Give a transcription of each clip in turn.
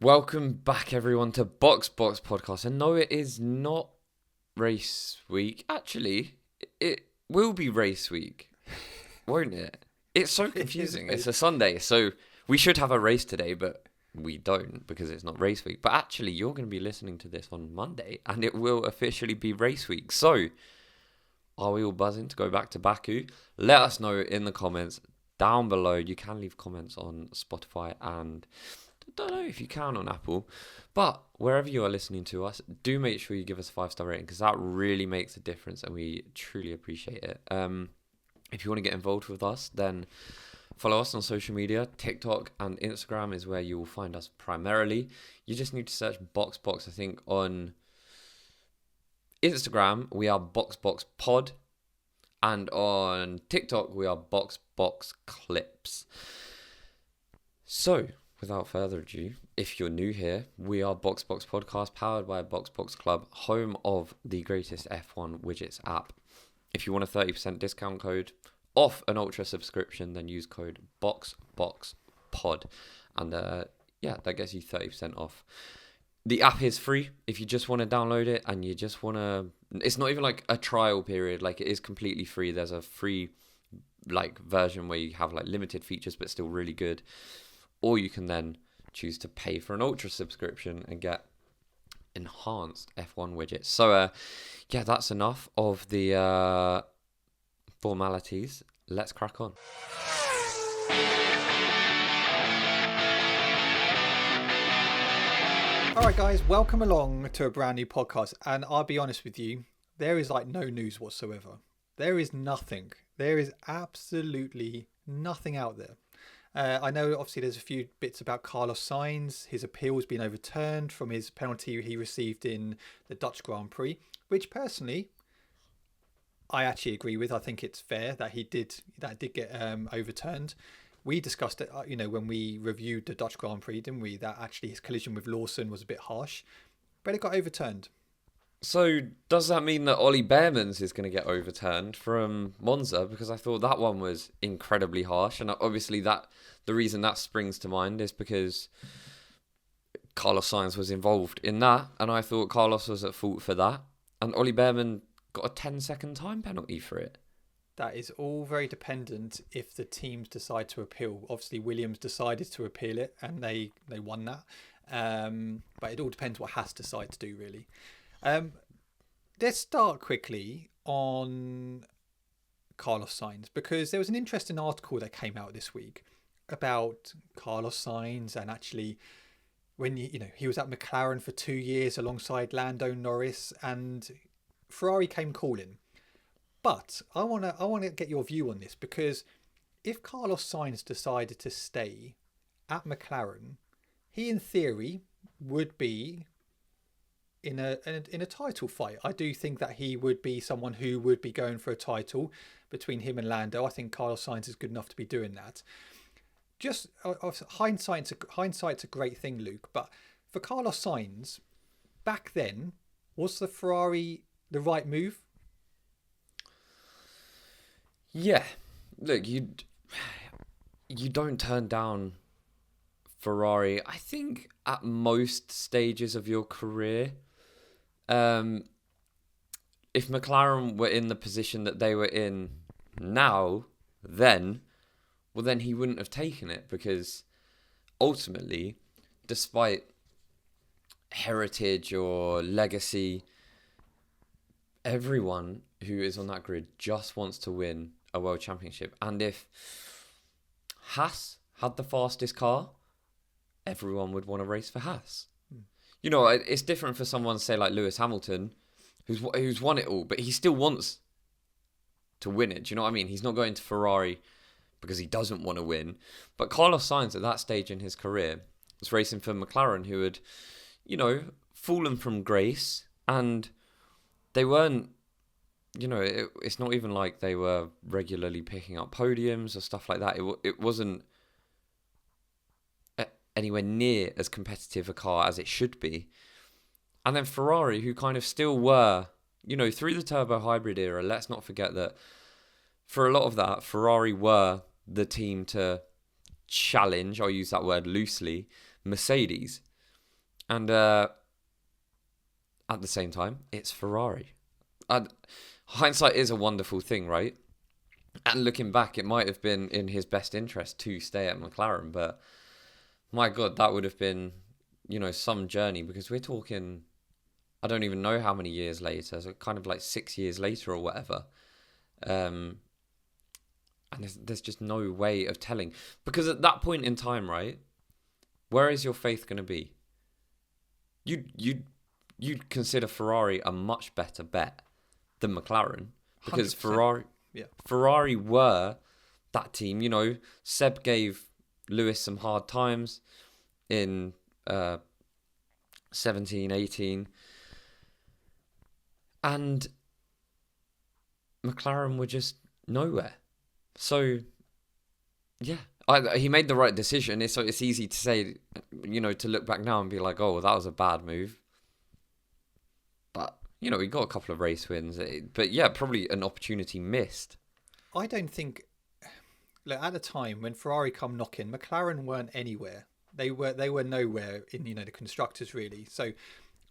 Welcome back, everyone, to Box Podcast. And no, it is not race week. Actually, it will be race week, won't it? It's so confusing. It's a Sunday, so we should have a race today, but we don't because it's not race week. But actually, you're going to be listening to this on Monday, and it will officially be race week. So, are we all buzzing to go back to Baku? Let us know in the comments down below. You can leave comments on Spotify and I don't know if you can on Apple, but wherever you are listening to us, do make sure you give us a 5-star rating because that really makes a difference and we truly appreciate it. If you want to get involved with us, then follow us on social media. TikTok and Instagram is where you will find us primarily. You just need to search Box. I think on Instagram we are Box Pod, and on TikTok we are Box Clips. So, without further ado, if you're new here, we are Box Podcast, powered by Box Club, home of the greatest F1 widgets app. If you want a 30% discount code off an Ultra subscription, then use code BOXPOD, and that gets you 30% off. The app is free if you just want to download it and you just want to. It's not even like a trial period; like it is completely free. There's a free version where you have limited features but still really good. Or you can then choose to pay for an Ultra subscription and get enhanced F1 widgets. So, that's enough of the formalities. Let's crack on. All right, guys, welcome along to a brand new podcast. And I'll be honest with you, there is no news whatsoever. There is nothing. There is absolutely nothing out there. I know, obviously, there's a few bits about Carlos Sainz. His appeal has been overturned from his penalty he received in the Dutch Grand Prix, which personally, I actually agree with. I think it's fair that did get overturned. We discussed it, when we reviewed the Dutch Grand Prix, didn't we? That actually his collision with Lawson was a bit harsh, but it got overturned. So does that mean that Ollie Behrman's is going to get overturned from Monza? Because I thought that one was incredibly harsh. And obviously the reason that springs to mind is because Carlos Sainz was involved in that. And I thought Carlos was at fault for that. And Ollie Behrman got a 10-second time penalty for it. That is all very dependent if the teams decide to appeal. Obviously, Williams decided to appeal it and they won that. But it all depends what Haas decide to do, really. Let's start quickly on Carlos Sainz, because there was an interesting article that came out this week about Carlos Sainz, and actually when he was at McLaren for 2 years alongside Lando Norris, and Ferrari came calling. But I want to get your view on this, because if Carlos Sainz decided to stay at McLaren, he in theory would be in a title fight. I do think that he would be someone who would be going for a title between him and Lando. I think Carlos Sainz is good enough to be doing that. Just hindsight's a great thing, Luke. But for Carlos Sainz, back then, was the Ferrari the right move? Yeah, look, you don't turn down Ferrari. I think at most stages of your career. If McLaren were in the position that they were in now, then he wouldn't have taken it, because ultimately, despite heritage or legacy, everyone who is on that grid just wants to win a world championship. And if Haas had the fastest car, everyone would want to race for Haas. It's different for someone, say, like Lewis Hamilton, who's won it all, but he still wants to win it. Do you know what I mean? He's not going to Ferrari because he doesn't want to win. But Carlos Sainz, at that stage in his career, was racing for McLaren, who had, fallen from grace, and they weren't, it's not even like they were regularly picking up podiums or stuff like that. It wasn't anywhere near as competitive a car as it should be. And then Ferrari, who kind of still were, through the turbo hybrid era, let's not forget that for a lot of that, Ferrari were the team to challenge, I'll use that word loosely, Mercedes. And at the same time, it's Ferrari. And hindsight is a wonderful thing, right? And looking back, it might have been in his best interest to stay at McLaren, but my God, that would have been, some journey, because we're talking, I don't even know how many years later, so kind of like 6 years later or whatever. And there's just no way of telling, because at that point in time, right, where is your faith going to be? You'd consider Ferrari a much better bet than McLaren, because 100%. Ferrari were that team. Seb gave Lewis some hard times in 17, 18, and McLaren were just nowhere. So, yeah, he made the right decision. It's easy to say, to look back now and be like, oh, well, that was a bad move. But, he got a couple of race wins. But, yeah, probably an opportunity missed. I don't think... Look, at the time, when Ferrari come knocking, McLaren weren't anywhere. They were nowhere in, the constructors, really. So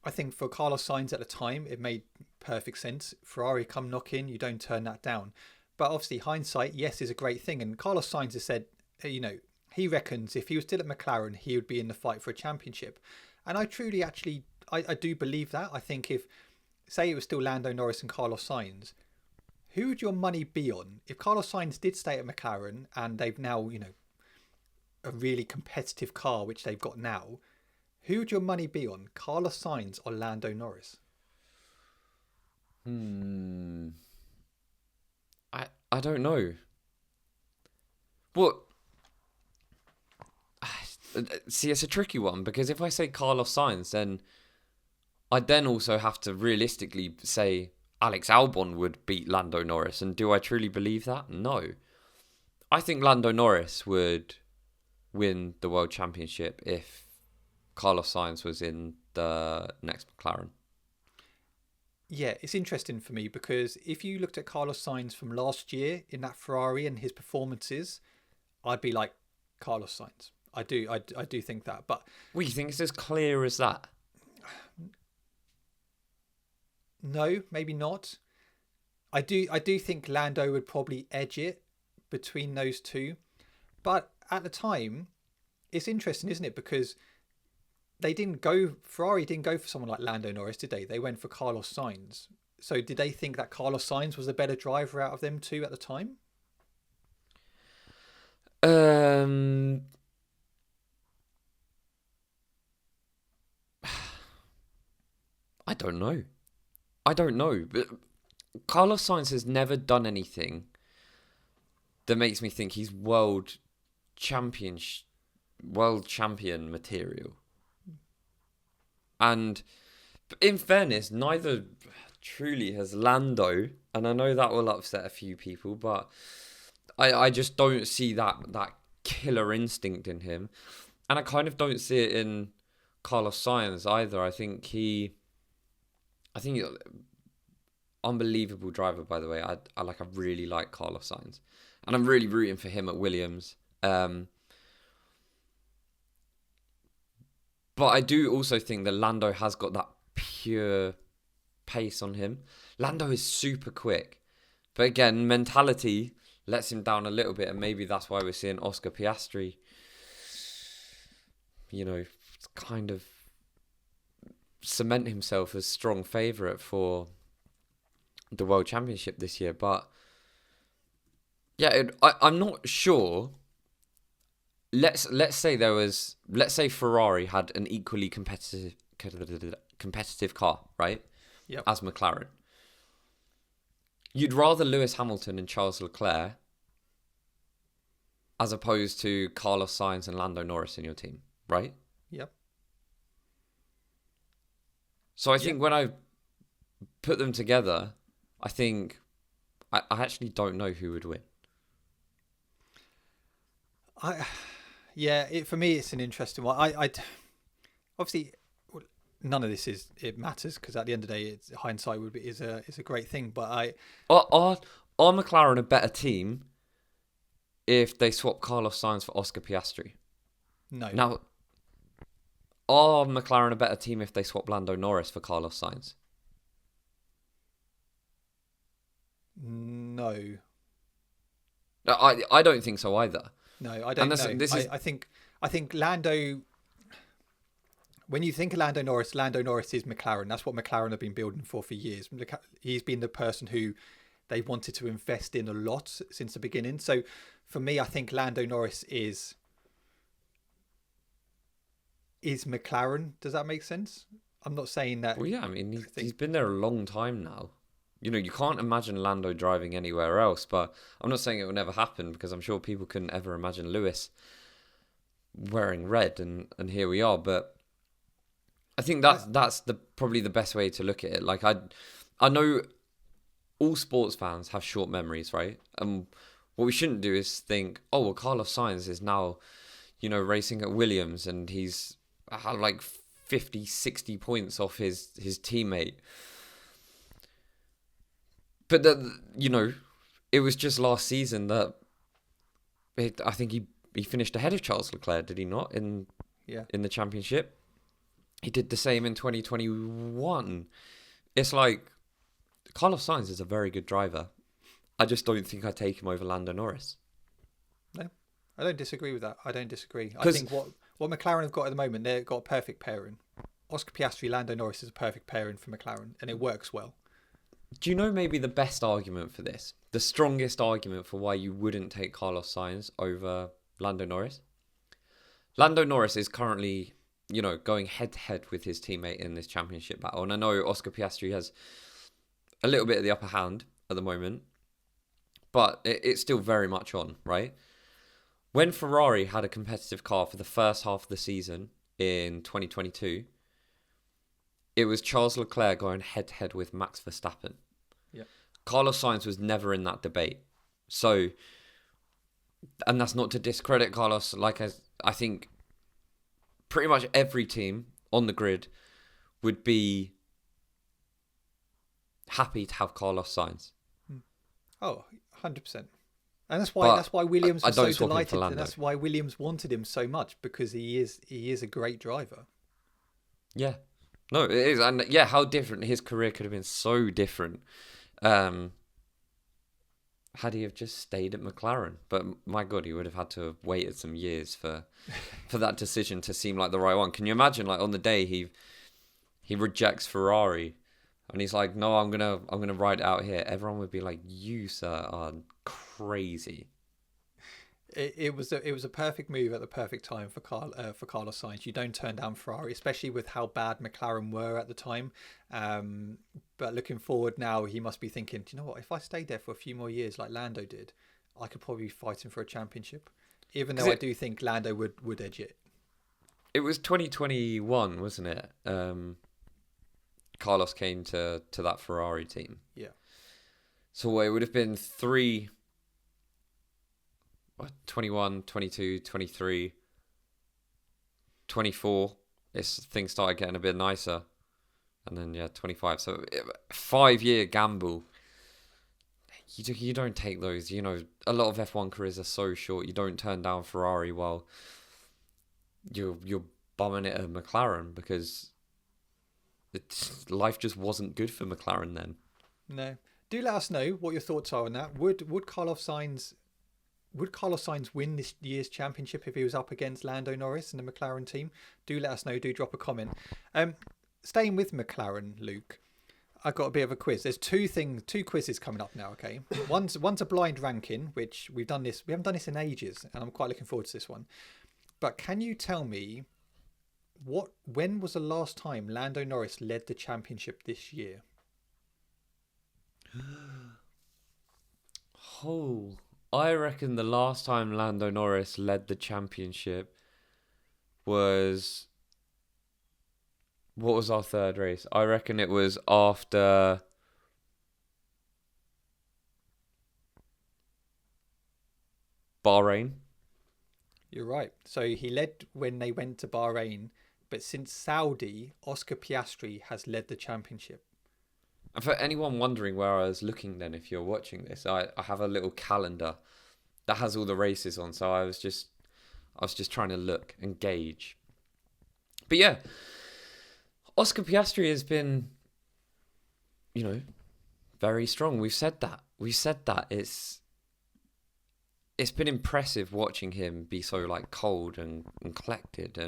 I think for Carlos Sainz at the time, it made perfect sense. Ferrari come knocking, you don't turn that down. But obviously, hindsight, yes, is a great thing. And Carlos Sainz has said, he reckons if he was still at McLaren, he would be in the fight for a championship. And I truly, actually, I do believe that. I think if, say it was still Lando Norris and Carlos Sainz, who would your money be on? If Carlos Sainz did stay at McLaren and they've now, a really competitive car, which they've got now, who would your money be on? Carlos Sainz or Lando Norris? I don't know. Well, see, it's a tricky one, because if I say Carlos Sainz, then I'd then also have to realistically say Alex Albon would beat Lando Norris. And do I truly believe that? No. I think Lando Norris would win the World Championship if Carlos Sainz was in the next McLaren. Yeah, it's interesting for me, because if you looked at Carlos Sainz from last year in that Ferrari and his performances, I'd be like, Carlos Sainz. I do think that. But you think it's as clear as that? No, maybe not. I do think Lando would probably edge it between those two. But at the time, it's interesting, isn't it? Because Ferrari didn't go for someone like Lando Norris, did they? They went for Carlos Sainz. So did they think that Carlos Sainz was the better driver out of them two at the time? I don't know. But Carlos Sainz has never done anything that makes me think he's world champion material. And in fairness, neither truly has Lando, and I know that will upset a few people, but I just don't see that killer instinct in him. And I kind of don't see it in Carlos Sainz either. I think unbelievable driver, by the way. I really like Carlos Sainz, and I'm really rooting for him at Williams. But I do also think that Lando has got that pure pace on him. Lando is super quick, but again, mentality lets him down a little bit, and maybe that's why we're seeing Oscar Piastri, kind of cement himself as strong favourite for the World Championship this year. But yeah, I'm not sure. Let's say Ferrari had an equally competitive car, right? Yep. As McLaren. You'd rather Lewis Hamilton and Charles Leclerc as opposed to Carlos Sainz and Lando Norris in your team, right? Yep. So I think when I put them together, I think I actually don't know who would win. For me, it's an interesting one. I obviously none of this matters, because at the end of the day, hindsight is a great thing. But are McLaren a better team if they swap Carlos Sainz for Oscar Piastri? No. Now, Are McLaren a better team if they swap Lando Norris for Carlos Sainz? No. I don't think so either. No, I don't know. This is... I think Lando. When you think of Lando Norris is McLaren. That's what McLaren have been building for years. He's been the person who they wanted to invest in a lot since the beginning. So for me, I think Lando Norris is McLaren. Does that make sense? I'm not saying that. Well, yeah, I mean, he's been there a long time now. You know, you can't imagine Lando driving anywhere else, but I'm not saying it will never happen, because I'm sure people couldn't ever imagine Lewis wearing red, and here we are. But I think that's probably the best way to look at it. Like, I know all sports fans have short memories, right? And what we shouldn't do is think, oh, well, Carlos Sainz is now, you know, racing at Williams, and he's had like 50, 60 points off his teammate. But you know, it was just last season that I think he finished ahead of Charles Leclerc, did he not? In the championship, he did the same in 2021. It's like, Carlos Sainz is a very good driver. I just don't think I'd take him over Lando Norris. No, I don't disagree with that. I think what McLaren have got at the moment, they've got a perfect pairing. Oscar Piastri, Lando Norris is a perfect pairing for McLaren, and it works well. Do you know maybe the best argument for this? The strongest argument for why you wouldn't take Carlos Sainz over Lando Norris? Lando Norris is currently, you know, going head-to-head with his teammate in this championship battle. And I know Oscar Piastri has a little bit of the upper hand at the moment, but it's still very much on, right? When Ferrari had a competitive car for the first half of the season in 2022, it was Charles Leclerc going head-to-head with Max Verstappen. Yeah. Carlos Sainz was never in that debate. So, and that's not to discredit Carlos. Like, I think pretty much every team on the grid would be happy to have Carlos Sainz. Oh, 100%. And that's why Williams was so delighted, and that's why Williams wanted him so much, because he is a great driver. Yeah. No, it is. And yeah, how different his career could have been. So different had he have just stayed at McLaren. But my God, he would have had to have waited some years for that decision to seem like the right one. Can you imagine, like, on the day he rejects Ferrari and he's like, no, I'm gonna ride it out here. Everyone would be like, you, sir, are crazy. It was a perfect move at the perfect time for Carlos Sainz. You don't turn down Ferrari, especially with how bad McLaren were at the time. But looking forward now, he must be thinking, do you know what? If I stayed there for a few more years like Lando did, I could probably be fighting for a championship. Even though I do think Lando would edge it. It was 2021, wasn't it? Carlos came to that Ferrari team. Yeah. So it would have been 21, 22, 23, 24. Things started getting a bit nicer. And then, 25. So 5-year gamble. You don't take those. You know, a lot of F1 careers are so short. You don't turn down Ferrari while you're bumming it at McLaren, because life just wasn't good for McLaren then. No. Do let us know what your thoughts are on that. Would Carlos Sainz win this year's championship if he was up against Lando Norris and the McLaren team? Do let us know. Do drop a comment. Staying with McLaren, Luke, I've got a bit of a quiz. There's two quizzes coming up now. Okay, one's a blind ranking, which we haven't done this in ages, and I'm quite looking forward to this one. But can you tell me when was the last time Lando Norris led the championship this year? Oh, I reckon the last time Lando Norris led the championship was... What was our third race? I reckon it was after... Bahrain. You're right. So he led when they went to Bahrain, but since Saudi, Oscar Piastri has led the championship. And for anyone wondering where I was looking then, if you're watching this, I have a little calendar that has all the races on. So I was just trying to look and gauge. But yeah, Oscar Piastri has been, very strong. We've said that. It's been impressive watching him be so like cold and collected,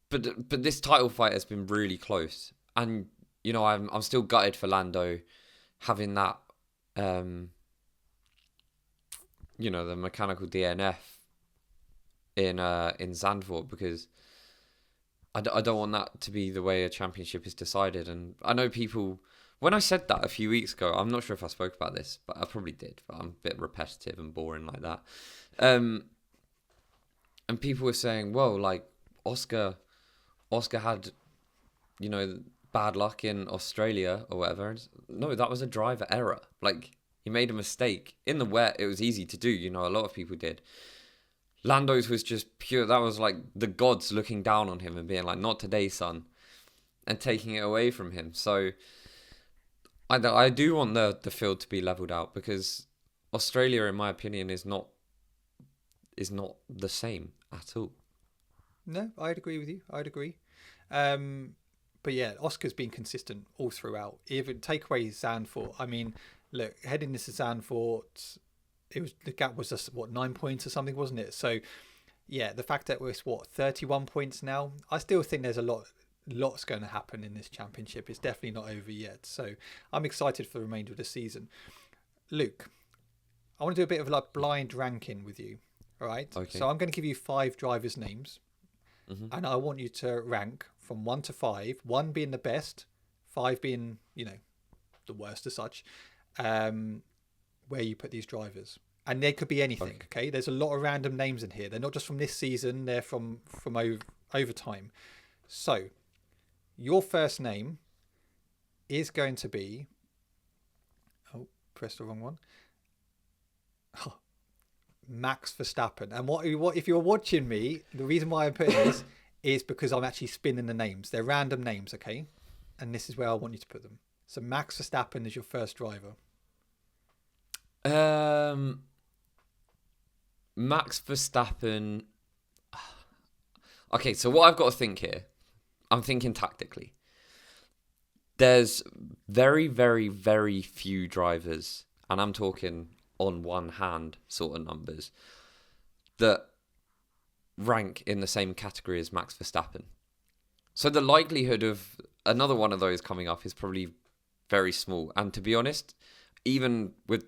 but this title fight has been really close. And I'm still gutted for Lando having that the mechanical DNF in Zandvoort, because I don't want that to be the way a championship is decided. And I know people, when I said that a few weeks ago, I'm not sure if I spoke about this, but I probably did, but I'm a bit repetitive and boring like that. And people were saying, well, like Oscar had, bad luck in Australia or whatever. No, that was a driver error. Like, he made a mistake. In the wet, it was easy to do. A lot of people did. Lando's was just pure. That was like the gods looking down on him and being like, not today, son, and taking it away from him. So I do want the field to be leveled out, because Australia, in my opinion, is not the same at all. No, I'd agree with you. I'd agree. But yeah, Oscar's been consistent all throughout. Even take away Zandvoort. I mean, look, heading into Zandvoort, the gap was just 9 points or something, wasn't it? So yeah, the fact that it was 31 points now, I still think there's lots going to happen in this championship. It's definitely not over yet. So I'm excited for the remainder of the season. Luke, I want to do a bit of like blind ranking with you. All right. Okay. So I'm going to give you 5 drivers' names. Mm-hmm. And I want you to rank from 1 to 5, 1 being the best, 5 being, the worst as such, where you put these drivers. And they could be anything, okay? There's a lot of random names in here. They're not just from this season, they're from over time. So, your first name is going to be... Oh, pressed the wrong one. Oh, Max Verstappen. And what if you're watching me, the reason why I'm putting this is because I'm actually spinning the names. They're random names, okay? And this is where I want you to put them. So Max Verstappen is your first driver. Max Verstappen. Okay, so what I've got to think here, I'm thinking tactically. There's very, very, very few drivers, and I'm talking on one hand sort of numbers, that rank in the same category as Max Verstappen. So the likelihood of another one of those coming up is probably very small. And to be honest, even with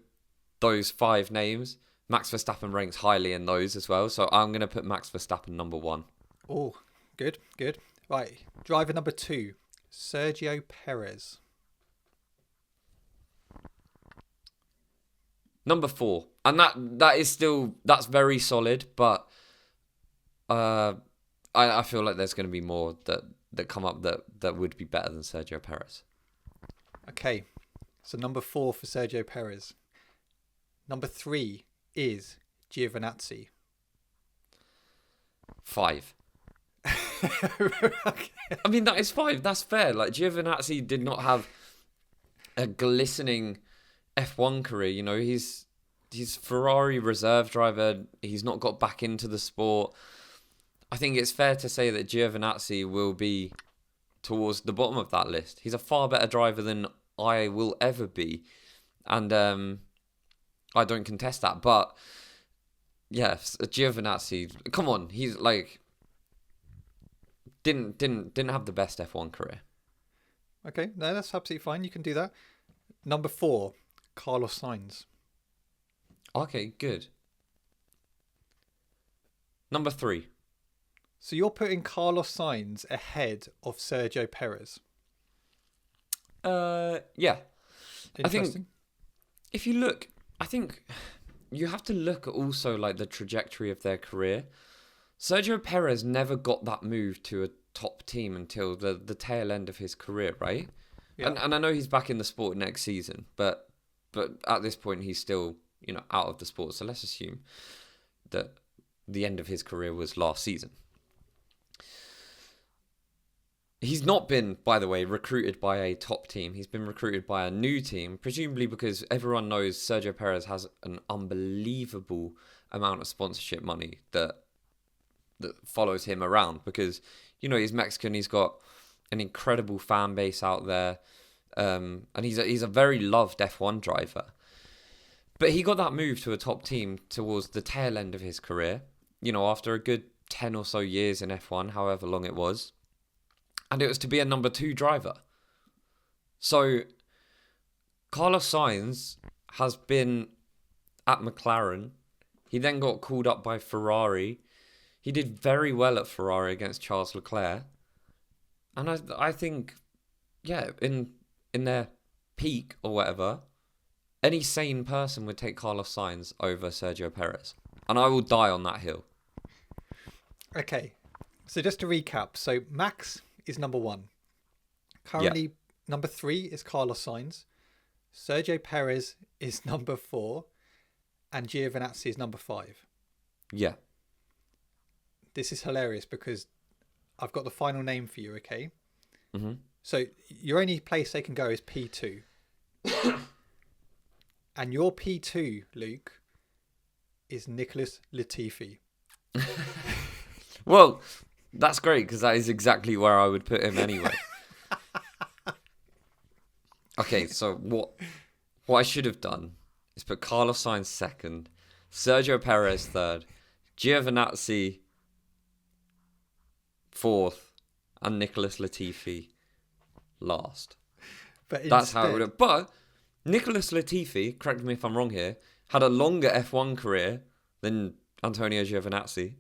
those 5 names, Max Verstappen ranks highly in those as well. So I'm going to put Max Verstappen number 1. Oh, good. Right, driver number 2, Sergio Perez. Number 4. And that is still, that's very solid, but I feel like there's going to be more that come up that would be better than Sergio Perez. Okay, so number 4 for Sergio Perez. Number 3 is Giovinazzi. 5. Okay. I mean, that is 5. That's fair. Like, Giovinazzi did not have a glistening F1 career. He's Ferrari reserve driver. He's not got back into the sport. I think it's fair to say that Giovinazzi will be towards the bottom of that list. He's a far better driver than I will ever be, and I don't contest that. But yes, Giovinazzi, come on, he's like didn't have the best F1 career. Okay, no, that's absolutely fine. You can do that. Number 4, Carlos Sainz. Okay, good. Number 3. So you're putting Carlos Sainz ahead of Sergio Perez? Yeah. I think if you look, I think you have to look at also like the trajectory of their career. Sergio Perez never got that move to a top team until the tail end of his career, right? Yeah. And I know he's back in the sport next season, but at this point he's still, out of the sport. So let's assume that the end of his career was last season. He's not been, by the way, recruited by a top team. He's been recruited by a new team, presumably because everyone knows Sergio Perez has an unbelievable amount of sponsorship money that that follows him around because, he's Mexican. He's got an incredible fan base out there. And he's a very loved F1 driver. But he got that move to a top team towards the tail end of his career, after a good 10 or so years in F1, however long it was. And it was to be a number 2 driver. So Carlos Sainz has been at McLaren. He then got called up by Ferrari. He did very well at Ferrari against Charles Leclerc. And I think, in their peak or whatever, any sane person would take Carlos Sainz over Sergio Perez. And I will die on that hill. Okay. So just to recap. So Max is number 1. Currently, number 3 is Carlos Sainz. Sergio Perez is number 4. And Giovinazzi is number 5. Yeah. This is hilarious because I've got the final name for you, okay? Mm-hmm. So your only place they can go is P2. And your P2, Luke, is Nicholas Latifi. Well, that's great because that is exactly where I would put him anyway. Okay, so what I should have done is put Carlos Sainz second, Sergio Perez third, Giovinazzi fourth, and Nicholas Latifi last. But that's how it would have. But Nicholas Latifi, correct me if I'm wrong here, had a longer F1 career than Antonio Giovinazzi.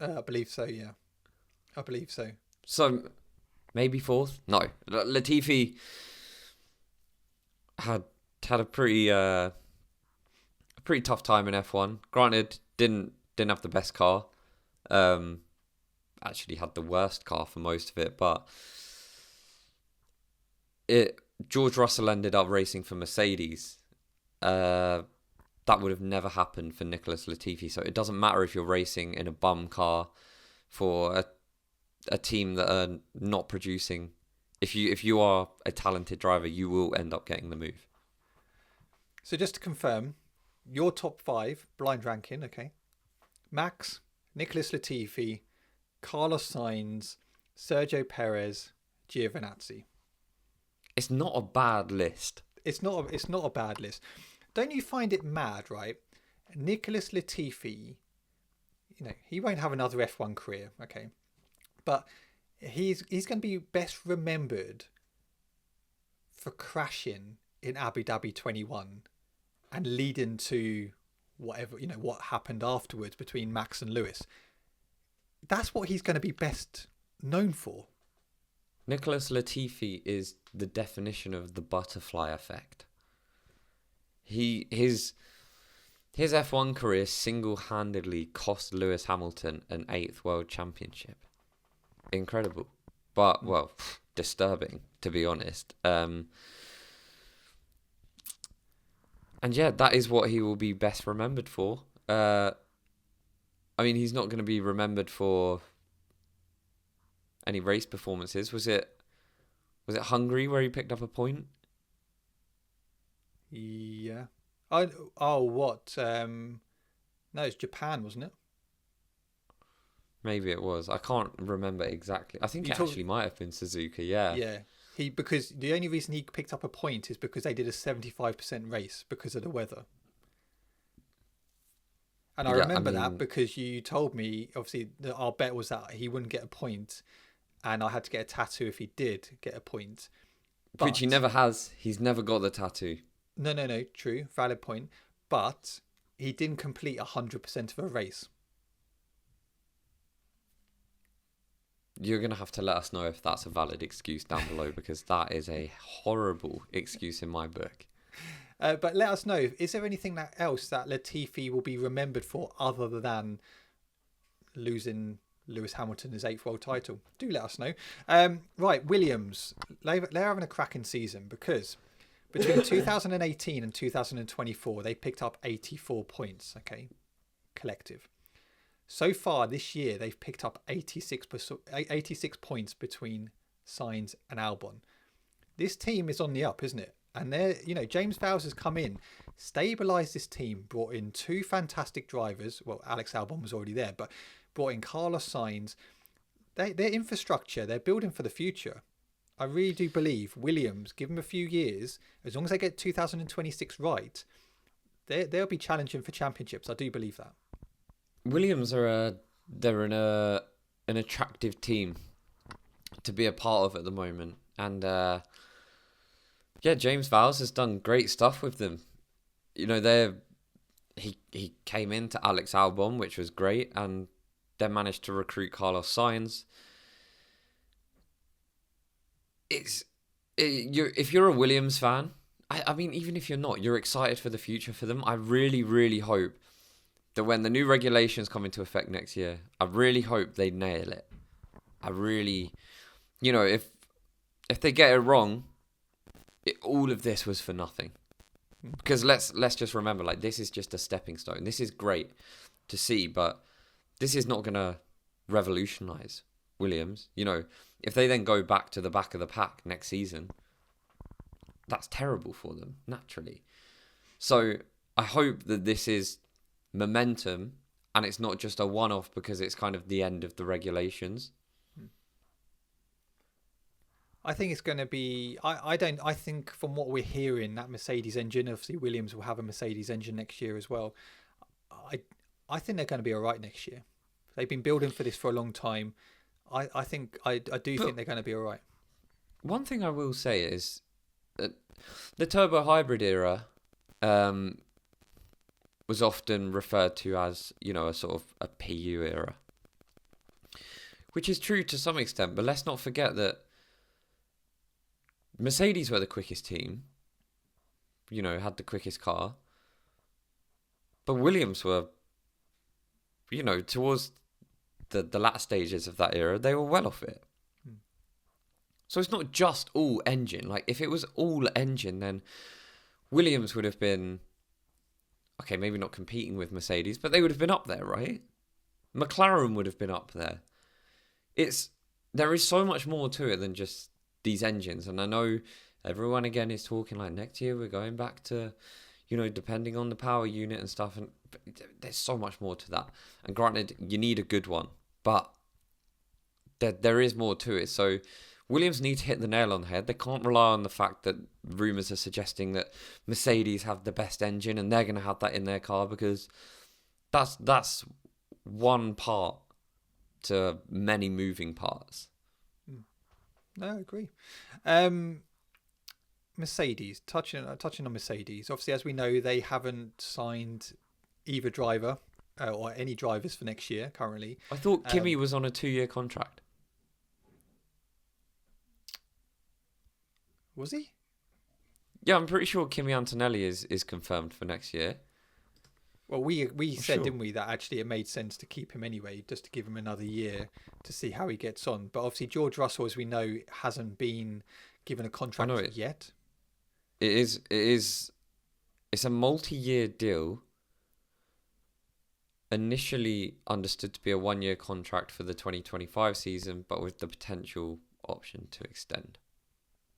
I believe so, yeah. I believe so. So, maybe fourth? No. Latifi had a pretty tough time in F1. Granted, didn't have the best car. Actually had the worst car for most of it, but George Russell ended up racing for Mercedes. That would have never happened for Nicholas Latifi. So it doesn't matter if you're racing in a bum car for a team that are not producing. If you are a talented driver, you will end up getting the move. So just to confirm, your top 5 blind ranking, okay? Max, Nicholas Latifi, Carlos Sainz, Sergio Perez, Giovinazzi. It's not a bad list. It's not a bad list. Don't you find it mad, right? Nicholas Latifi, he won't have another F1 career, okay? But he's going to be best remembered for crashing in Abu Dhabi 21 and leading to whatever, what happened afterwards between Max and Lewis. That's what he's going to be best known for. Nicholas Latifi is the definition of the butterfly effect. His F1 career single-handedly cost Lewis Hamilton an 8th world championship. Incredible. But, disturbing, to be honest. And yeah, that is what he will be best remembered for. He's not going to be remembered for any race performances. Was it Hungary where he picked up a point? Yeah. What? No, it's Japan, wasn't it? Maybe it was. I can't remember exactly. I think actually might have been Suzuka, yeah. Yeah. Because the only reason he picked up a point is because they did a 75% race because of the weather. And I remember that because you told me, obviously, that our bet was that he wouldn't get a point and I had to get a tattoo if he did get a point. Which he never has. He's never got the tattoo. No. True. Valid point. But he didn't complete 100% of a race. You're going to have to let us know if that's a valid excuse down below because that is a horrible excuse in my book. But let us know, is there anything else that Latifi will be remembered for other than losing Lewis Hamilton his 8th world title? Do let us know. Right, Williams, they're having a cracking season because between 2018 and 2024, they picked up 84 points, okay, collective. So far this year, they've picked up 86 points between Sainz and Albon. This team is on the up, isn't it? And James Vowles has come in, stabilised this team, brought in 2 fantastic drivers. Well, Alex Albon was already there, but brought in Carlos Sainz. Their infrastructure, they're building for the future. I really do believe Williams, give them a few years, as long as they get 2026 right, they'll be challenging for championships. I do believe that. Williams they're an attractive team to be a part of at the moment, and James Vowles has done great stuff with them. You know, he came into Alex Albon, which was great, and they managed to recruit Carlos Sainz. If you're a Williams fan, I mean, even if you're not, you're excited for the future for them. I really, really hope that when the new regulations come into effect next year, I really hope they nail it. I really, if they get it wrong, all of this was for nothing. Because let's just remember, like, this is just a stepping stone. This is great to see, but this is not going to revolutionize Williams. If they then go back to the back of the pack next season, that's terrible for them, naturally. So I hope that this is momentum and it's not just a one-off because it's kind of the end of the regulations. I think it's going to be... I think from what we're hearing, that Mercedes engine, obviously Williams will have a Mercedes engine next year as well. I think they're going to be all right next year. They've been building for this for a long time. I do think they're going to be all right. One thing I will say is that the turbo hybrid era was often referred to as, a sort of a PU era, which is true to some extent, but let's not forget that Mercedes were the quickest team, had the quickest car, but Williams were, towards the latter stages of that era, they were well off it. So it's not just all engine. Like, if it was all engine, then Williams would have been, okay, maybe not competing with Mercedes, but they would have been up there, right? McLaren would have been up there. There is so much more to it than just these engines. And I know everyone, again, is talking like next year we're going back to, depending on the power unit and stuff. And there's so much more to that. And granted, you need a good one, but there is more to it. So Williams need to hit the nail on the head. They can't rely on the fact that rumours are suggesting that Mercedes have the best engine and they're going to have that in their car, because that's one part to many moving parts. No, I agree. Mercedes, touching on Mercedes, obviously, as we know, they haven't signed either driver or any drivers for next year currently. I thought Kimi was on a 2-year contract. Was he? Yeah, I'm pretty sure Kimi Antonelli is confirmed for next year. Well, we said, sure, didn't we, that actually it made sense to keep him anyway, just to give him another year to see how he gets on. But obviously George Russell, as we know, hasn't been given a contract yet. It's a multi-year deal. Initially understood to be a 1-year contract for the 2025 season, but with the potential option to extend.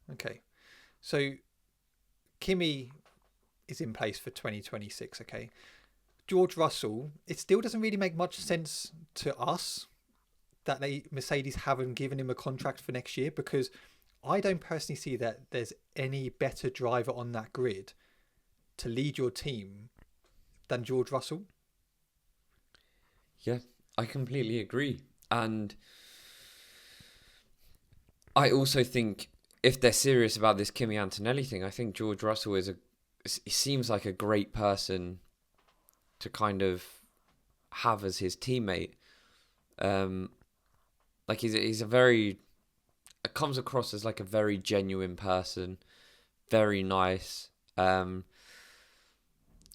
Okay. So Kimi is in place for 2026, okay? George Russell, it still doesn't really make much sense to us that Mercedes haven't given him a contract for next year, because I don't personally see that there's any better driver on that grid to lead your team than George Russell. Yeah, I completely agree. And I also think if they're serious about this Kimi Antonelli thing, I think George Russell he seems like a great person to kind of have as his teammate. Like he's a very, it comes across as like a very genuine person, very nice.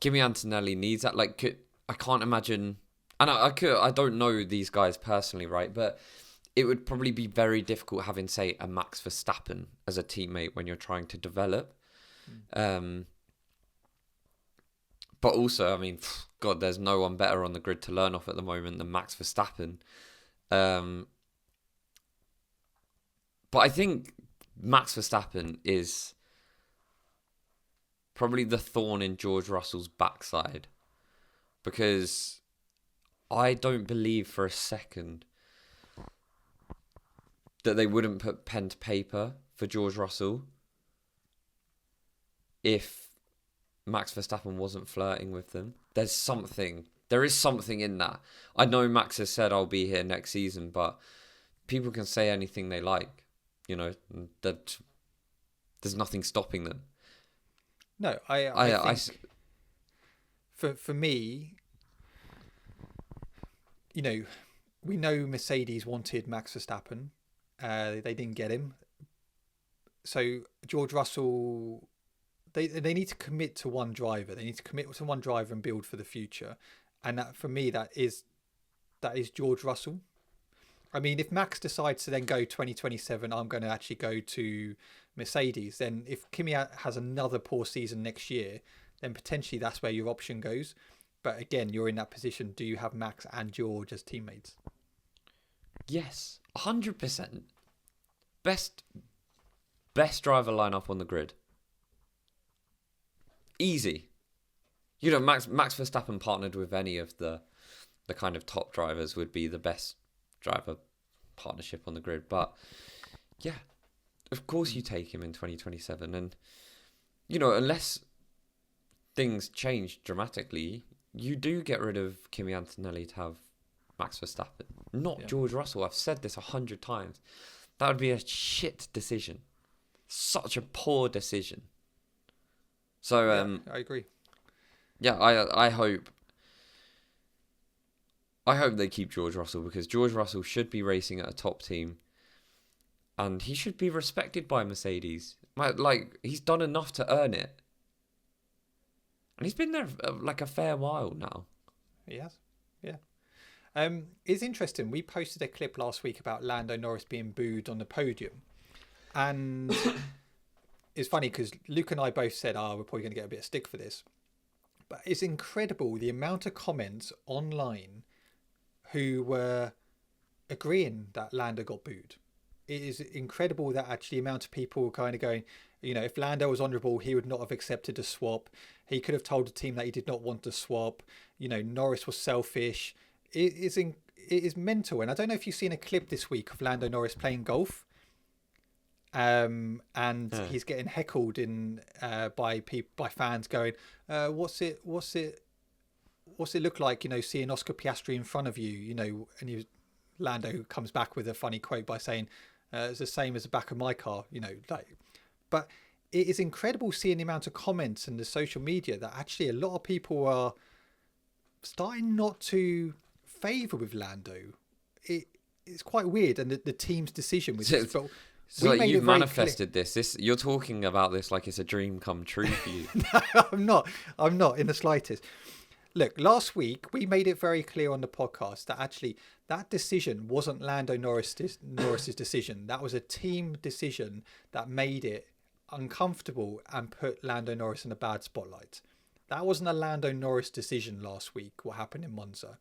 Kimi Antonelli needs that. Like, I can't imagine, and I don't know these guys personally, right? But it would probably be very difficult having, say, a Max Verstappen as a teammate when you're trying to develop. But also, I mean, God, there's no one better on the grid to learn off at the moment than Max Verstappen. But I think Max Verstappen is probably the thorn in George Russell's backside, because I don't believe for a second that they wouldn't put pen to paper for George Russell if Max Verstappen wasn't flirting with them. There is something in that. I know Max has said I'll be here next season, but people can say anything they like. You know, that there's nothing stopping them. No, I think for me, you know, we know Mercedes wanted Max Verstappen. They didn't get him. So George Russell, they need to commit to one driver. They need to commit to one driver and build for the future. And that, for me, that is George Russell. I mean, if Max decides to then go 2027, I'm going to actually go to Mercedes. Then if Kimi has another poor season next year, then potentially that's where your option goes. But again, you're in that position. Do you have Max and George as teammates? Yes, 100%. Best driver lineup on the grid. Easy. You know, Max Verstappen partnered with any of the kind of top drivers would be the best driver partnership on the grid. But yeah, of course you take him in 2027. And, you know, unless things change dramatically, you do get rid of Kimi Antonelli to have Max Verstappen, not George Russell. I've said this 100 times. That would be a shit decision. Such a poor decision. So I agree. Yeah, I hope they keep George Russell, because George Russell should be racing at a top team, and he should be respected by Mercedes. Like, he's done enough to earn it, and he's been there like a fair while now. He has, yeah. It's interesting. We posted a clip last week about Lando Norris being booed on the podium, and it's funny because Luke and I both said, we're probably going to get a bit of stick for this. But it's incredible the amount of comments online who were agreeing that Lando got booed. It is incredible that actually the amount of people kind of going, you know, if Lando was honourable, he would not have accepted a swap. He could have told the team that he did not want to swap. You know, Norris was selfish. It is mental. And I don't know if you've seen a clip this week of Lando Norris playing golf. And he's getting heckled by fans going, what's it look like, you know, seeing Oscar Piastri in front of you, you know? And Lando comes back with a funny quote by saying, it's the same as the back of my car, you know, like. But it is incredible seeing the amount of comments and the social media that actually a lot of people are starting not to favour with Lando. It's quite weird, and the team's decision was so like, you've manifested this. You're talking about this like it's a dream come true for you. No, I'm not in the slightest. Look, last week we made it very clear on the podcast that actually that decision wasn't Lando Norris's decision. That was a team decision that made it uncomfortable and put Lando Norris in a bad spotlight. That wasn't a Lando Norris decision last week, what happened in Monza.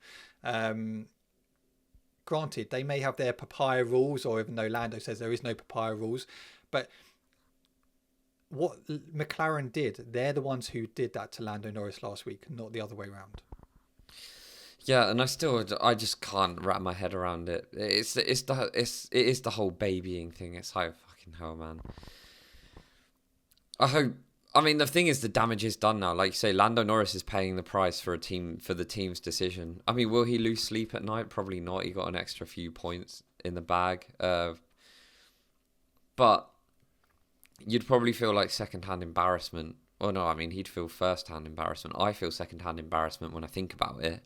Granted, they may have their papaya rules, or even though Lando says there is no papaya rules, but what McLaren did, they're the ones who did that to Lando Norris last week, not the other way around. Yeah, and I just can't wrap my head around it. It is the whole babying thing. It's like, fucking hell, man. I mean, the thing is, the damage is done now. Like you say, Lando Norris is paying the price for the team's decision. I mean, will he lose sleep at night? Probably not. He got an extra few points in the bag. But you'd probably feel like second-hand embarrassment. Well, no, I mean, he'd feel first-hand embarrassment. I feel second-hand embarrassment when I think about it.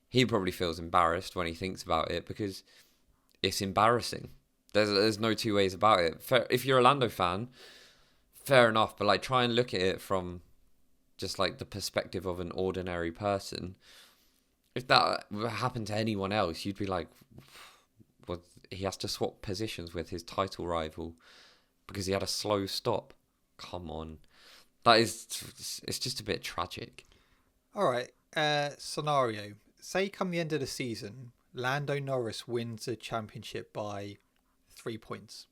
He probably feels embarrassed when he thinks about it, because it's embarrassing. There's no two ways about it. If you're a Lando fan, fair enough, but like, try and look at it from just like the perspective of an ordinary person. If that happened to anyone else, you'd be like, well, he has to swap positions with his title rival because he had a slow stop. Come on. It's just a bit tragic. All right. Scenario. Say come the end of the season, Lando Norris wins the championship by 3 points.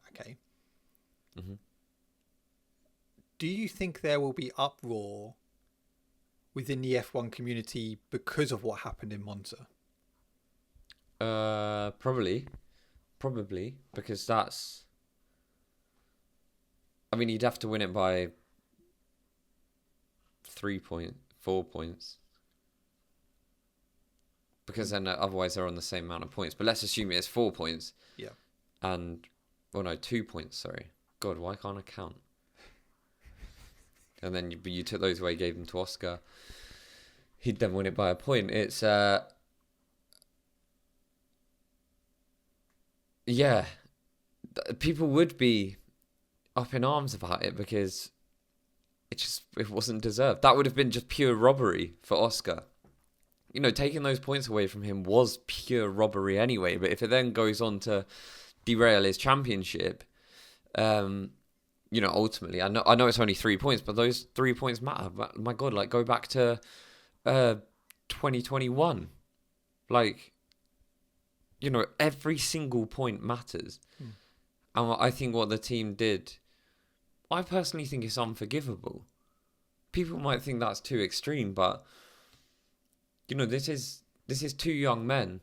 Okay. Mm-hmm. Do you think there will be uproar within the F1 community because of what happened in Monza? Probably, because that's. I mean, you'd have to win it by 4 points, because then otherwise they're on the same amount of points. But let's assume it's 4 points. Yeah. And, 2 points. Sorry, God, why can't I count? And then you took those away, gave them to Oscar. He'd then win it by a point. It's yeah, people would be up in arms about it because it wasn't deserved. That would have been just pure robbery for Oscar. Taking those points away from him was pure robbery anyway. But if it then goes on to derail his championship, ultimately, I know it's only 3 points, but those 3 points matter. But my God, go back to 2021, every single point matters. And I think what the team did, I personally think it's unforgivable. People might think that's too extreme, but this is two young men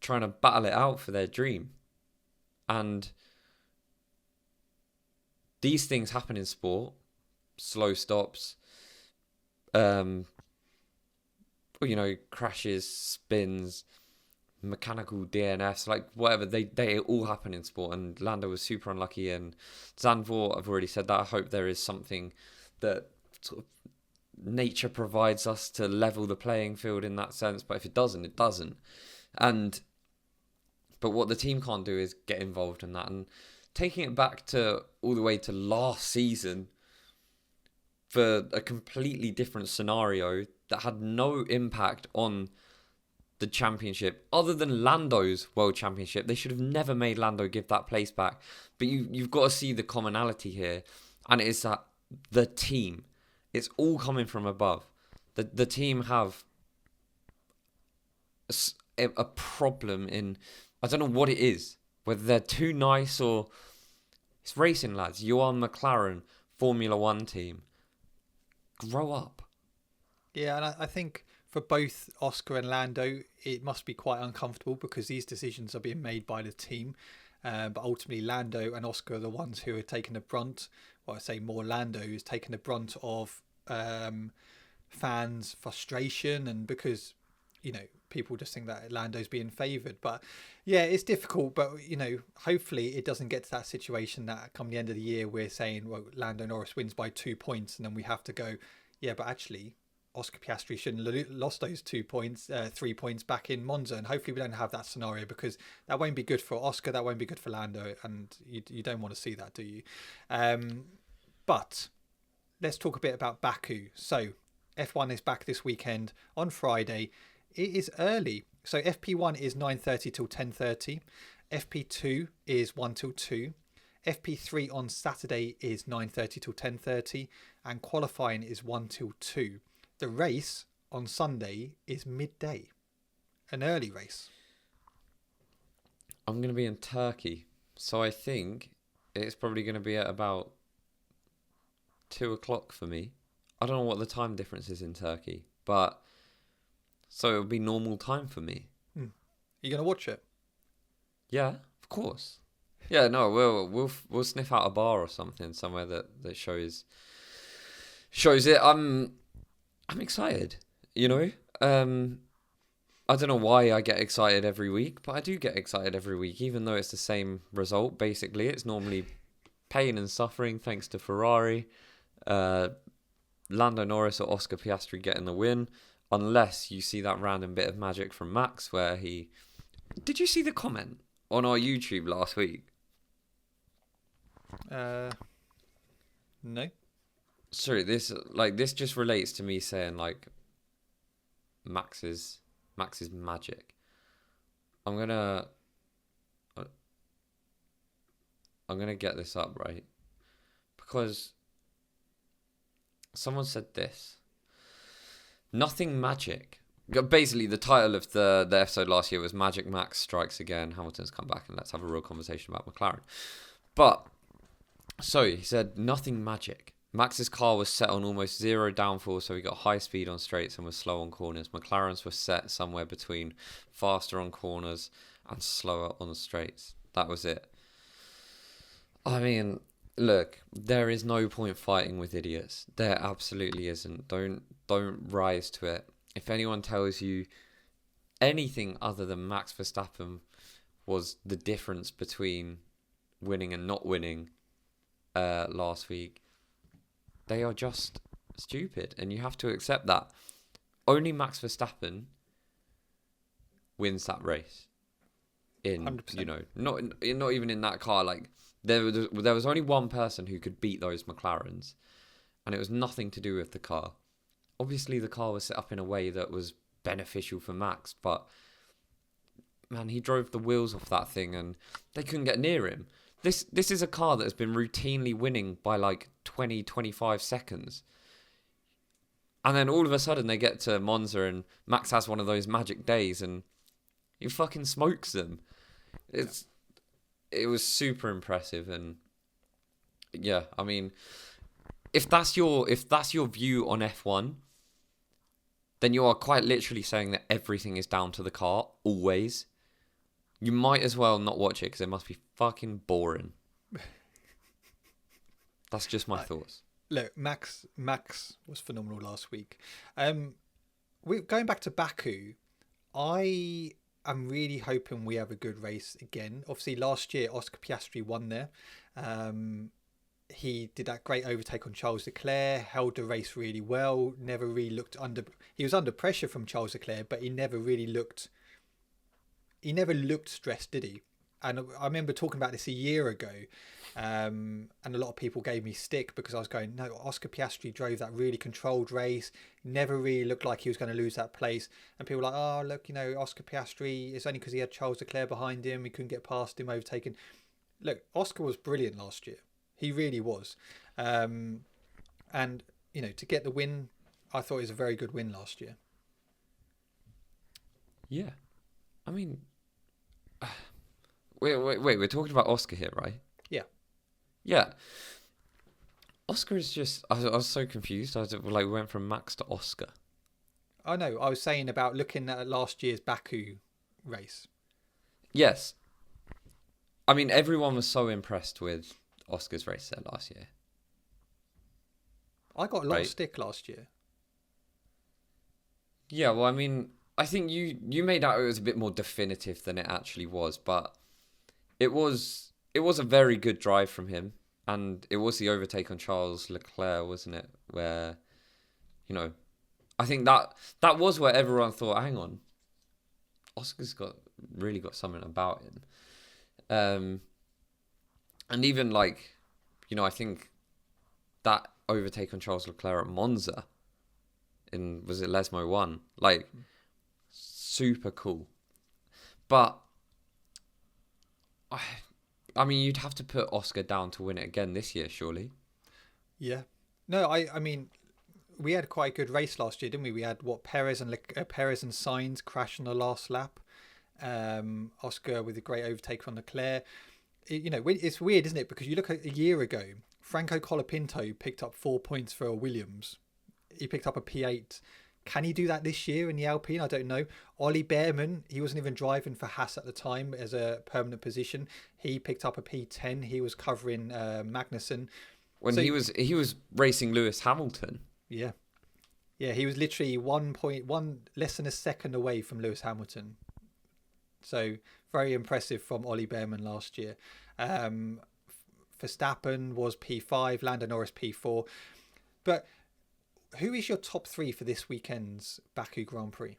trying to battle it out for their dream. And these things happen in sport. Slow stops, crashes, spins, mechanical DNFs, whatever, they all happen in sport. And Lando was super unlucky, and Zandvoort, I've already said that. I hope there is something that sort of nature provides us to level the playing field in that sense, but if it doesn't, it doesn't. But what the team can't do is get involved in that. And taking it back to all the way to last season for a completely different scenario that had no impact on the championship other than Lando's world championship. They should have never made Lando give that place back. But you've got to see the commonality here, and it is that the team, it's all coming from above. The team have a problem in, I don't know what it is, whether they're too nice or it's racing, lads. You're on McLaren Formula One team. Grow up. Yeah, and I think for both Oscar and Lando, it must be quite uncomfortable because these decisions are being made by the team. But ultimately, Lando and Oscar are the ones who are taking the brunt. Well, I say more Lando is taking the brunt of fans' frustration, and because people just think that Lando's being favoured. But yeah, it's difficult. But hopefully it doesn't get to that situation that come the end of the year we're saying, well, Lando Norris wins by 2 points, and then we have to go, yeah, but actually Oscar Piastri shouldn't have lost those 3 points back in Monza. And hopefully we don't have that scenario, because that won't be good for Oscar, that won't be good for Lando, and you don't want to see that, do you? But let's talk a bit about Baku. So F1 is back this weekend on Friday. It is early. So FP1 is 9:30 till 10:30. FP2 is 1 till 2. FP3 on Saturday is 9:30 till 10:30. And qualifying is 1 till 2. The race on Sunday is midday. An early race. I'm going to be in Turkey, so I think it's probably going to be at about 2 o'clock for me. I don't know what the time difference is in Turkey, but so it'll be normal time for me. You going to watch it? Yeah, of course. Yeah, no, we'll sniff out a bar or something somewhere that shows it. I'm excited, I don't know why I get excited every week, but I do get excited every week, even though it's the same result. Basically, it's normally pain and suffering thanks to Ferrari, Lando Norris or Oscar Piastri getting the win, unless you see that random bit of magic from Max where he... Did you see the comment on our YouTube last week? No. Sorry, this just relates to me saying Max's magic. I'm gonna get this up, right? Because someone said this. Nothing magic. Basically, the title of the episode last year was Magic Max Strikes Again. Hamilton's come back, and let's have a real conversation about McLaren. But so he said, nothing magic. Max's car was set on almost zero downforce, so he got high speed on straights and was slow on corners. McLaren's were set somewhere between faster on corners and slower on straights. That was it. I mean, look, there is no point fighting with idiots. There absolutely isn't. Don't rise to it. If anyone tells you anything other than Max Verstappen was the difference between winning and not winning last week, they are just stupid, and you have to accept that. Only Max Verstappen wins that race. In 100%. Not even in that car. Like there was only one person who could beat those McLarens, and it was nothing to do with the car. Obviously, the car was set up in a way that was beneficial for Max, but man, he drove the wheels off that thing, and they couldn't get near him. This is a car that has been routinely winning by like 20, 25 seconds. And then all of a sudden they get to Monza and Max has one of those magic days and he fucking smokes them. It was super impressive. And yeah, I mean, if that's your view on F1, then you are quite literally saying that everything is down to the car, always. You might as well not watch it because it must be fucking boring. That's just my thoughts. Look, Max was phenomenal last week. Going back to Baku, I am really hoping we have a good race again. Obviously, last year Oscar Piastri won there. He did that great overtake on Charles Leclerc, held the race really well. Never really looked he was under pressure from Charles Leclerc, but he never looked stressed, did he? And I remember talking about this a year ago, and a lot of people gave me stick because I was going, no, Oscar Piastri drove that really controlled race, never really looked like he was going to lose that place. And people were like, oh, look, Oscar Piastri, it's only because he had Charles Leclerc behind him, he couldn't get past him, overtaken. Look, Oscar was brilliant last year. He really was. And, to get the win, I thought it was a very good win last year. Yeah. I mean... Wait, we're talking about Oscar here, right? Yeah. Oscar is just... I was so confused. We went from Max to Oscar. I know. I was saying about looking at last year's Baku race. Yes. I mean, everyone was so impressed with Oscar's race there last year. I got a lot of stick last year. Yeah, well, I mean, I think you made out it was a bit more definitive than it actually was, but it was a very good drive from him, and it was the overtake on Charles Leclerc, wasn't it? Where, I think that was where everyone thought, hang on, Oscar's really got something about him. And even I think that overtake on Charles Leclerc at Monza was it Lesmo 1? Super cool. But I mean, you'd have to put Oscar down to win it again this year, surely. Yeah. No, I mean, we had quite a good race last year, didn't we? We had Perez and Sainz crash on the last lap. Oscar with a great overtake on Leclerc. It's weird, isn't it? Because you look at a year ago, Franco Colapinto picked up 4 points for Williams. He picked up a P8. Can he do that this year in the Alpine? I don't know. Ollie Behrman, he wasn't even driving for Haas at the time as a permanent position. He picked up a P10. He was covering Magnussen. He was racing Lewis Hamilton. Yeah. Yeah, he was literally 1.1 less than a second away from Lewis Hamilton. So very impressive from Ollie Behrman last year. Verstappen was P5, Lando Norris P4. But who is your top three for this weekend's Baku Grand Prix?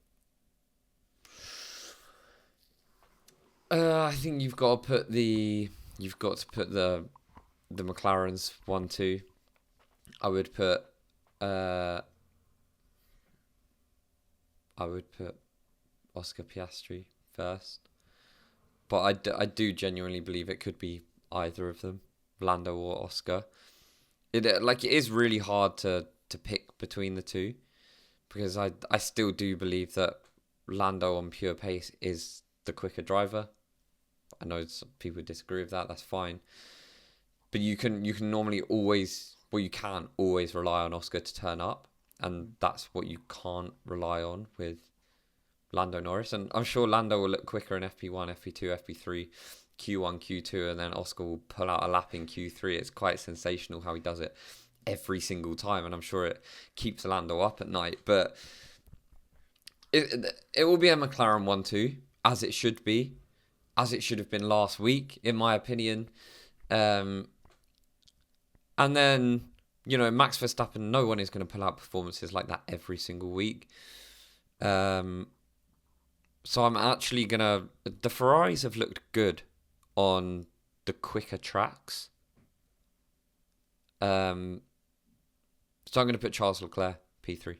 I think you've got to put the McLarens 1-2. I would put Oscar Piastri first, but I do genuinely believe it could be either of them, Lando or Oscar. It is really hard to pick between the two, because I still do believe that Lando on pure pace is the quicker driver. I know some people disagree with that. That's fine, but you can normally always, well, you can't always rely on Oscar to turn up, and that's what you can't rely on with Lando Norris. And I'm sure Lando will look quicker in FP1, FP2, FP3, Q1, Q2, and then Oscar will pull out a lap in Q3. It's quite sensational how he does it every single time, and I'm sure it keeps Lando up at night. But it will be a McLaren 1-2, as it should be, as it should have been last week, in my opinion. And then, Max Verstappen, no one is going to pull out performances like that every single week. So I'm actually going to... The Ferraris have looked good on the quicker tracks. So I'm going to put Charles Leclerc, P3.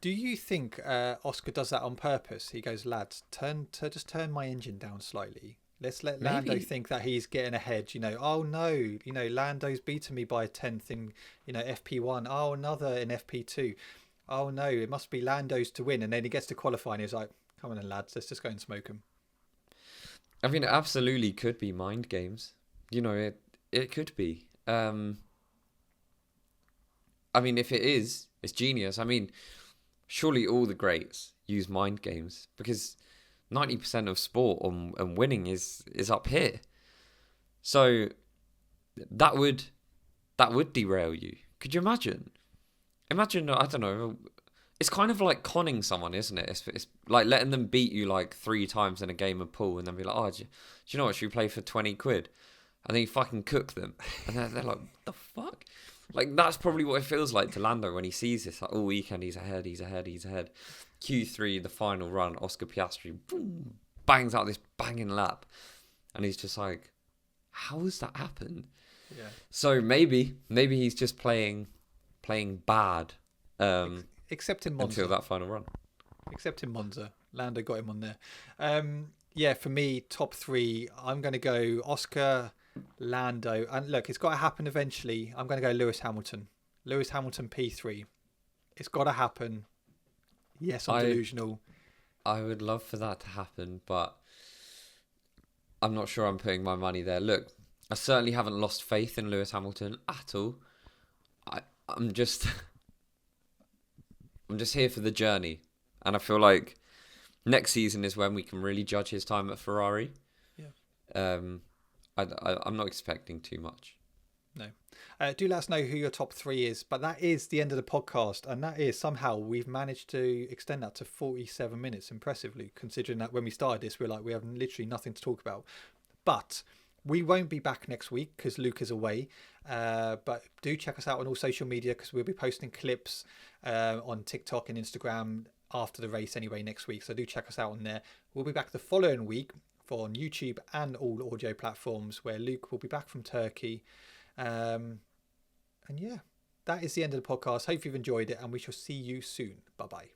Do you think Oscar does that on purpose? He goes, lads, just turn my engine down slightly. Let's let Lando think that he's getting ahead. Oh no, Lando's beaten me by a tenth in, FP1. Oh, another in FP2. Oh no, it must be Lando's to win. And then he gets to qualify and he's like, come on then, lads, let's just go and smoke him. I mean, it absolutely could be mind games. It could be. I mean, if it is, it's genius. I mean, surely all the greats use mind games, because 90% of sport and winning is up here. So that would derail you. Could you imagine? Imagine, I don't know. It's kind of like conning someone, isn't it? It's like letting them beat you like 3 times in a game of pool, and then be like, oh, do you know what? Should we play for 20 quid? And then you fucking cook them, and they're like, what the fuck? Like, that's probably what it feels like to Lando when he sees this. Like, all weekend, he's ahead. Q3, the final run, Oscar Piastri, boom, bangs out this banging lap. And he's just like, how has that happened? Yeah. So maybe he's just playing bad. Except in Monza. Until that final run. Except in Monza. Lando got him on there. For me, top 3, I'm going to go Oscar, Lando, and look, it's got to happen eventually. I'm going to go Lewis Hamilton. Lewis Hamilton P3. It's got to happen. Yes, I'm delusional. I would love for that to happen, but I'm not sure I'm putting my money there. Look, I certainly haven't lost faith in Lewis Hamilton at all. I'm just here for the journey, and I feel like next season is when we can really judge his time at Ferrari. Yeah. I'm not expecting too much. No. Do let us know who your top 3 is. But that is the end of the podcast. And that is somehow we've managed to extend that to 47 minutes impressively, considering that when we started this, we have literally nothing to talk about. But we won't be back next week because Luke is away. But do check us out on all social media, because we'll be posting clips on TikTok and Instagram after the race anyway next week. So do check us out on there. We'll be back the following week on YouTube and all audio platforms, where Luke will be back from Turkey. And yeah, that is the end of the podcast. Hope you've enjoyed it, and we shall see you soon. Bye bye.